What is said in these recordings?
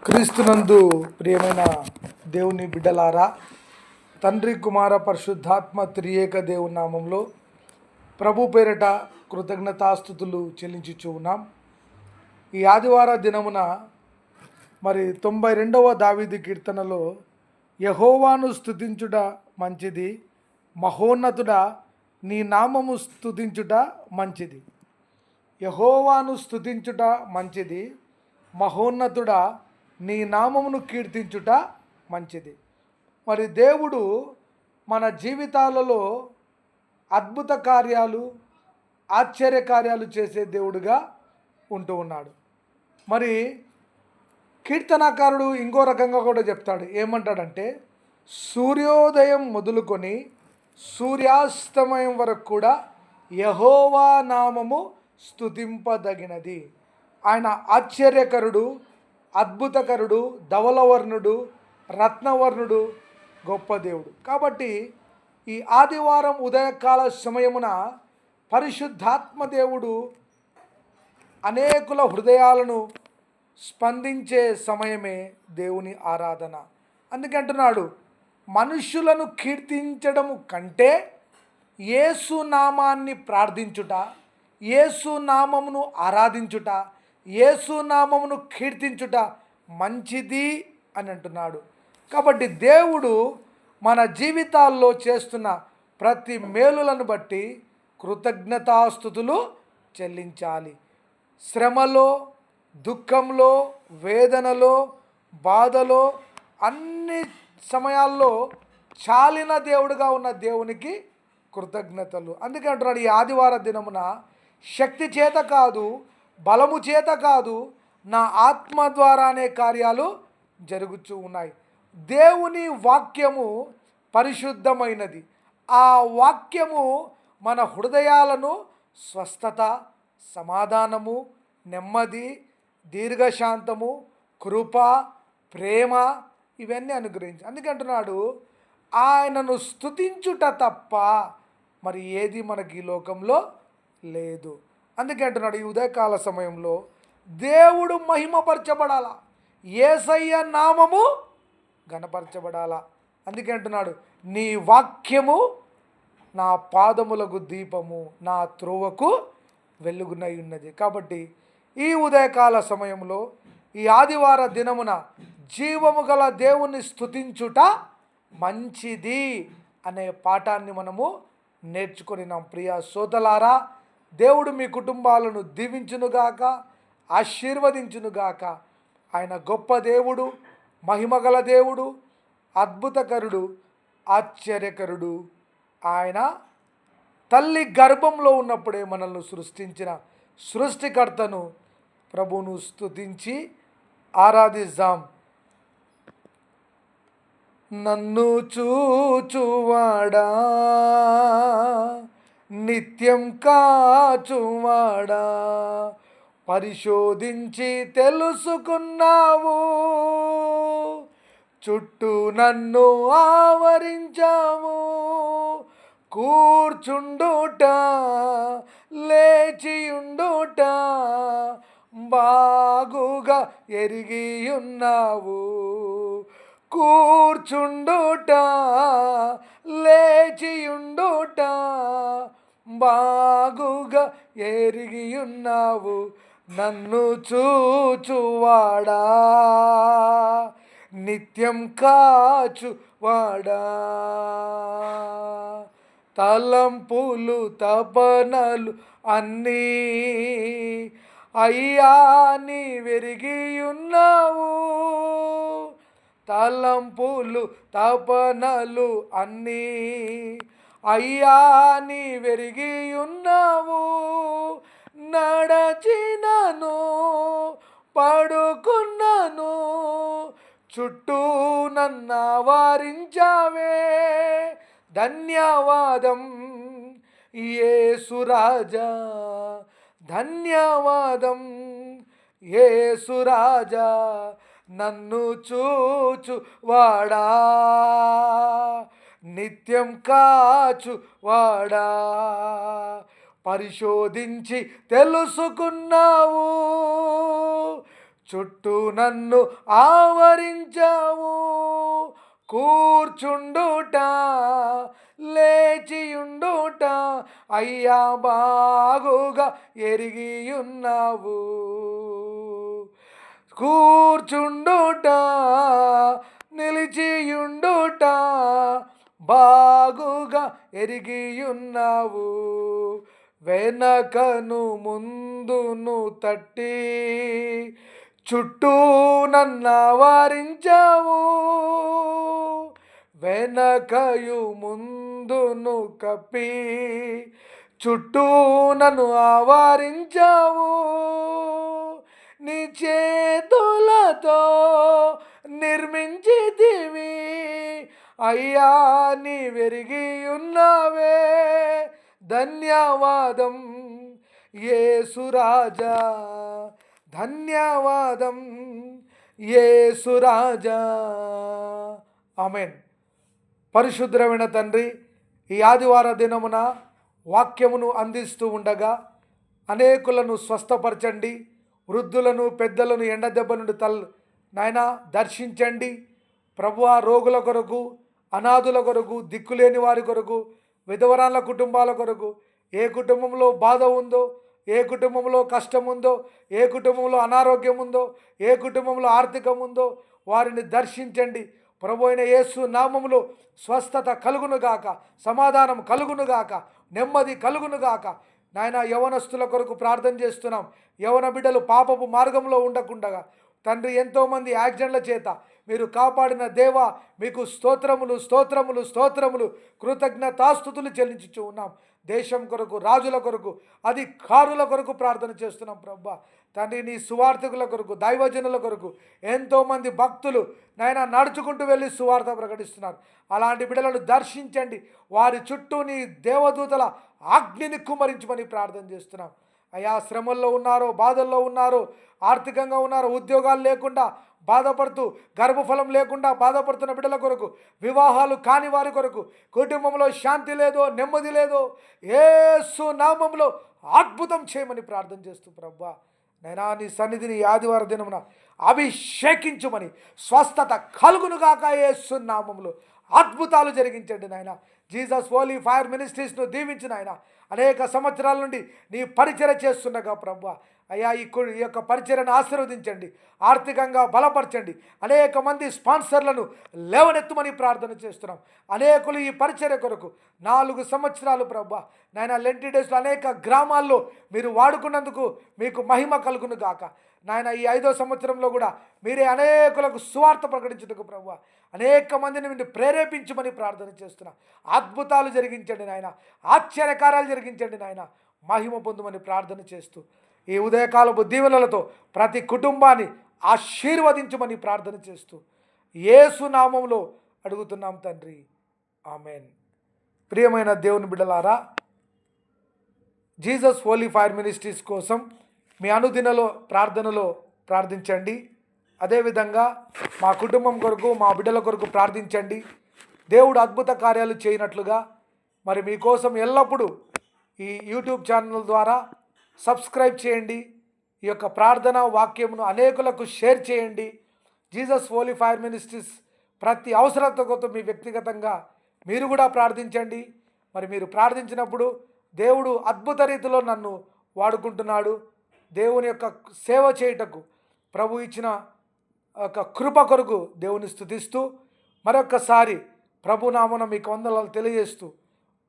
క్రీస్తునందు ప్రియమైన దేవుని బిడ్డలారా, తండ్రి కుమార పరిశుద్ధాత్మ త్రియేక దేవుని నామంలో ప్రభు పేరట కృతజ్ఞతాస్తుతులు చెల్లించుచూ ఉన్నాం. ఈ ఆదివార దినమున మరి 92వ దావీదు కీర్తనలో యెహోవాను స్తుతించుట మంచిది, మహోన్నతుడా నీ నామము స్తుతించుట మంచిది. యెహోవాను స్తుతించుట మంచిది, మహోన్నతుడా నీ నామమును కీర్తించుట మంచిది. మరి దేవుడు మన జీవితాలలో అద్భుత కార్యాలు, ఆశ్చర్య కార్యాలు చేసే దేవుడుగా ఉంటూ ఉన్నాడు. మరి కీర్తనాకారుడు ఇంకో రకంగా కూడా చెప్తాడు. ఏమంటాడంటే, సూర్యోదయం మొదలుకొని సూర్యాస్తమయం వరకు కూడా యెహోవా నామము స్తుతింపదగినది. ఆయన ఆశ్చర్యకరుడు, అద్భుతకరుడు, ధవలవర్ణుడు, రత్నవర్ణుడు, గొప్ప దేవుడు. కాబట్టి ఈ ఆదివారం ఉదయకాల సమయమున పరిశుద్ధాత్మ దేవుడు అనేకుల హృదయాలను స్పందించే సమయమే దేవుని ఆరాధన. అందుకంటున్నాడు, మనుష్యులను కీర్తించడము కంటే యేసు నామాన్ని ప్రార్థించుట, యేసు నామమును ఆరాధించుట, యేసు నామమును కీర్తించుట మంచిది అని అంటున్నాడు. కాబట్టి దేవుడు మన జీవితాల్లో చేస్తున్న ప్రతి మేలులను బట్టి కృతజ్ఞతాస్తుతులు చెల్లించాలి. శ్రమలో, దుఃఖంలో, వేదనలో, బాధలో, అన్ని సమయాల్లో చాలిన దేవుడుగా ఉన్న దేవునికి కృతజ్ఞతలు. అందుకే అంటున్నాడు, ఈ ఆదివార దినమున శక్తి చేత కాదు, బలము చేత కాదు, నా ఆత్మ ద్వారానే కార్యాలు జరుగుతూ ఉన్నాయి. దేవుని వాక్యము పరిశుద్ధమైనది. ఆ వాక్యము మన హృదయాలను స్వస్థత, సమాధానము, నెమ్మది, దీర్ఘశాంతము, కృప, ప్రేమ ఇవన్నీ అనుగ్రహించి. అందుకంటున్నాడు, ఆయనను స్తుతించుట తప్ప మరి ఏది మనకి ఈ లోకంలో లేదు. అందుకే అంటున్నాడు, ఈ ఉదయకాల సమయంలో దేవుడు మహిమపరచబడాలా, యేసయ్య నామము గణపరచబడాలా. అందుకే అంటున్నాడు, నీ వాక్యము నా పాదములకు దీపము, నా త్రోవకు వెలుగునై ఉన్నది. కాబట్టి ఈ ఉదయకాల సమయంలో, ఈ ఆదివార దినమున జీవము గల దేవుని స్తుతించుట మంచిది అనే పాఠాన్ని మనము నేర్చుకున్నాం. ప్రియ సోదరులారా, దేవుడు మీ కుటుంబాలను దీవించునుగాక, ఆశీర్వదించునుగాక. ఆయన గొప్ప దేవుడు, మహిమగల దేవుడు, అద్భుతకరుడు, ఆశ్చర్యకరుడు. ఆయన తల్లి గర్భంలో ఉన్నప్పుడే మనల్ని సృష్టించిన సృష్టికర్తను ప్రభువును స్తుతించి ఆరాధిద్దాం. నన్ను చూచువాడా, నిత్యం కాచువాడా, పరిశోధించి తెలుసుకున్నావు, చుట్టూ నన్ను ఆవరించావు, కూర్చుండుట లేచియుండుట బాగుగా ఎరిగి ఉన్నావు, కూర్చుండుట లేచియుండుట బాగుగా ఎరిగి ఉన్నావు. నన్ను చూచువాడా, నిత్యం కాచువాడా, తలంపులు తపనలు అన్నీ అయ్యా నీ వెరిగి ఉన్నావు, తలంపులు తపనలు అన్నీ అయ్యా నీ వెరిగి ఉన్నావు. నడచినను పడుకున్నను చుట్టూ నన్ను వారించావే, ధన్యవాదం యేసురాజా, ధన్యవాదం యేసురాజా. నన్ను చూచువాడా, నిత్యం కాచువాడా, పరిశోధించి తెలుసుకున్నావు, చుట్టూ నన్ను ఆవరించావు. కూర్చుండుట లేచియుండుట అయ్యా బాగుగా ఎరిగియున్నావు. కూర్చుండుట నిలిచియుండుట బాగుగా ఎరిగియున్నావు. వెనకను ముందును తట్టి చుట్టూ నన్నావరించావు. వెనకయు ముందును కప్పి చుట్టూ నన్ను ఆవరించావు. నీ చేతులతో నిర్మించితివి అయ్యా, నీ వెరిగి ఉన్నావే. ధన్యవాదం యేసురాజా, ధన్యవాదం యేసురాజా. ఆమేన్. పరిశుద్ధమైన తండ్రి, ఈ ఆదివార దినమున వాక్యమును అందిస్తూ ఉండగా అనేకులను స్వస్థపరచండి. వృద్ధులను పెద్దలను ఎండదెబ్బ నుండి నాయన దర్శించండి. ప్రభువా, రోగుల కొరకు, అనాథుల కొరకు, దిక్కులేని వారి కొరకు, విధవరాళ్ళ కుటుంబాల కొరకు, ఏ కుటుంబంలో బాధ ఉందో, ఏ కుటుంబంలో కష్టం ఉందో, ఏ కుటుంబంలో అనారోగ్యం ఉందో, ఏ కుటుంబంలో ఆర్థికం ఉందో వారిని దర్శించండి. ప్రభు అయిన యేసు నామములో స్వస్థత కలుగునుగాక, సమాధానం కలుగునుగాక, నెమ్మది కలుగునుగాక. నాయన, యవనస్తుల కొరకు ప్రార్థన చేస్తున్నాం. యవన బిడ్డలు పాపపు మార్గంలో ఉండకుండగా తండ్రి, ఎంతోమంది యాక్సిడెంట్ల చేత మీరు కాపాడిన దేవా, మీకు స్తోత్రములు స్తోత్రములు స్తోత్రములు, కృతజ్ఞతాస్తుతులు చెల్లించుచూ ఉన్నాం. దేశం కొరకు, రాజుల కొరకు, అధికారుల కొరకు ప్రార్థన చేస్తున్నాం. ప్రభా తండ్రి, నీ సువార్థకుల కొరకు, దైవజనుల కొరకు ఎంతోమంది భక్తులు నాయన నడుచుకుంటూ వెళ్ళి సువార్త ప్రకటిస్తున్నారు. అలాంటి బిడ్డలను దర్శించండి. వారి చుట్టూ నీ దేవదూతల అగ్నిని కుమ్మరించమని ప్రార్థన చేస్తున్నాం. అయా, శ్రమల్లో ఉన్నారో, బాధల్లో ఉన్నారో, ఆర్థికంగా ఉన్నారో, ఉద్యోగాలు లేకుండా బాధపడుతూ, గర్భఫలం లేకుండా బాధపడుతున్న బిడ్డల కొరకు, వివాహాలు కాని వారి కొరకు, కుటుంబంలో శాంతి లేదో, నెమ్మది లేదో, యేసు నామములో అద్భుతం చేయమని ప్రార్థన చేస్తూ ప్రభా నైనా, నీ సన్నిధిని ఆదివార దినమున అభిషేకించుమని, స్వస్థత కలుగునుగాక యేసు నామములో అద్భుతాలు జరిగించండి నాయన. జీసస్ హోలీ ఫైర్ మినిస్ట్రీస్ను దీవించిన ఆయన అనేక సంవత్సరాల నుండి నీ పరిచర్య చేస్తుండగా ప్రభా అయ్యా, ఈ యొక్క పరిచర్యను ఆశీర్వదించండి, ఆర్థికంగా బలపరచండి. అనేక మంది స్పాన్సర్లను లేవనెత్తమని ప్రార్థన చేస్తున్నాం. అనేకులు ఈ పరిచర్య కొరకు 4 సంవత్సరాలు ప్రభా నాయన లెంటి డేస్లో అనేక గ్రామాల్లో మీరు వాడుకున్నందుకు మీకు మహిమ కలుగును గాక. నాయన, ఈ 5వ సంవత్సరంలో కూడా మీరే అనేకులకు సువార్త ప్రకటించుటకు ప్రభా అనేక మందిని మీరు ప్రేరేపించమని ప్రార్థన చేస్తున్నా. అద్భుతాలు జరిగించండి నాయన, ఆశ్చర్యకార్యాలు జరిగించండి నాయన, మహిమ పొందుమని ప్రార్థన చేస్తూ ఈ ఉదయకాలపు దీవెనలతో ప్రతి కుటుంబాన్ని ఆశీర్వదించమని ప్రార్థన చేస్తూ యేసు నామములో అడుగుతున్నాం తండ్రి, ఆమెన్. ప్రియమైన దేవుని బిడ్డలారా, జీసస్ హోలీ ఫైర్ మినిస్ట్రీస్ కోసం మీ అనుదినలో ప్రార్థనలో ప్రార్థించండి. అదేవిధంగా మా కుటుంబం కొరకు, మా బిడ్డల కొరకు ప్రార్థించండి. దేవుడు అద్భుత కార్యాలు చేయనట్లుగా మరి మీకోసం ఎల్లప్పుడూ ఈ యూట్యూబ్ ఛానల్ ద్వారా సబ్స్క్రైబ్ చేయండి. ఈ యొక్క ప్రార్థన వాక్యమును అనేకులకు షేర్ చేయండి. జీసస్ హోలీ ఫైర్ మినిస్ట్రీస్ ప్రతి అవసరతతో మీ వ్యక్తిగతంగా మీరు కూడా ప్రార్థించండి. మరి మీరు ప్రార్థించినప్పుడు దేవుడు అద్భుత రీతిలో నన్ను వాడుకుంటున్నాడు. దేవుని యొక్క సేవ చేయుటకు ప్రభు ఇచ్చిన ఒక కృప కొరకు దేవుని స్తుతిస్తూ మరొక్కసారి ప్రభునామన మీకు వందనాలు తెలియజేస్తూ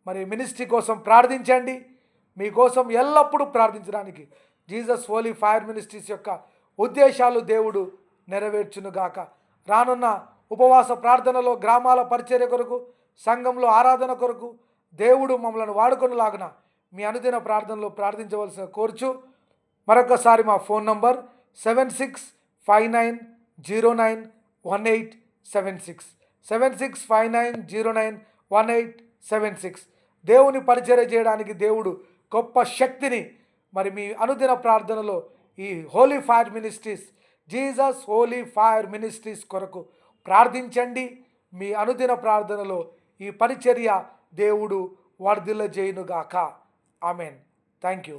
మరి మినిస్ట్రీ కోసం ప్రార్థించండి. మీకోసం ఎల్లప్పుడూ ప్రార్థించడానికి జీసస్ హోలీ ఫైర్ మినిస్ట్రీస్ యొక్క ఉద్దేశాలు దేవుడు నెరవేర్చునుగాక. రానున్న ఉపవాస ప్రార్థనలో, గ్రామాల పరిచర్య కొరకు, సంఘంలో ఆరాధన కొరకు దేవుడు మమ్మల్ని వాడుకొనులాగున మీ అనుదిన ప్రార్థనలో ప్రార్థించవలసిన కోరుచు మరొకసారి మా ఫోన్ నంబర్ 7659091876 7659091876. దేవుని పరిచర్య చేయడానికి దేవుడు గొప్ప శక్తిని మరి మీ అనుదిన ప్రార్థనలో ఈ Holi fire ministries, Jesus Holi fire ministries కొరకు ప్రార్థించండి. మీ అనుదిన ప్రార్థనలో ఈ పరిచర్య దేవుడు వర్ధిల్ల చేయునుగాక. ఆమెన్. Thank you.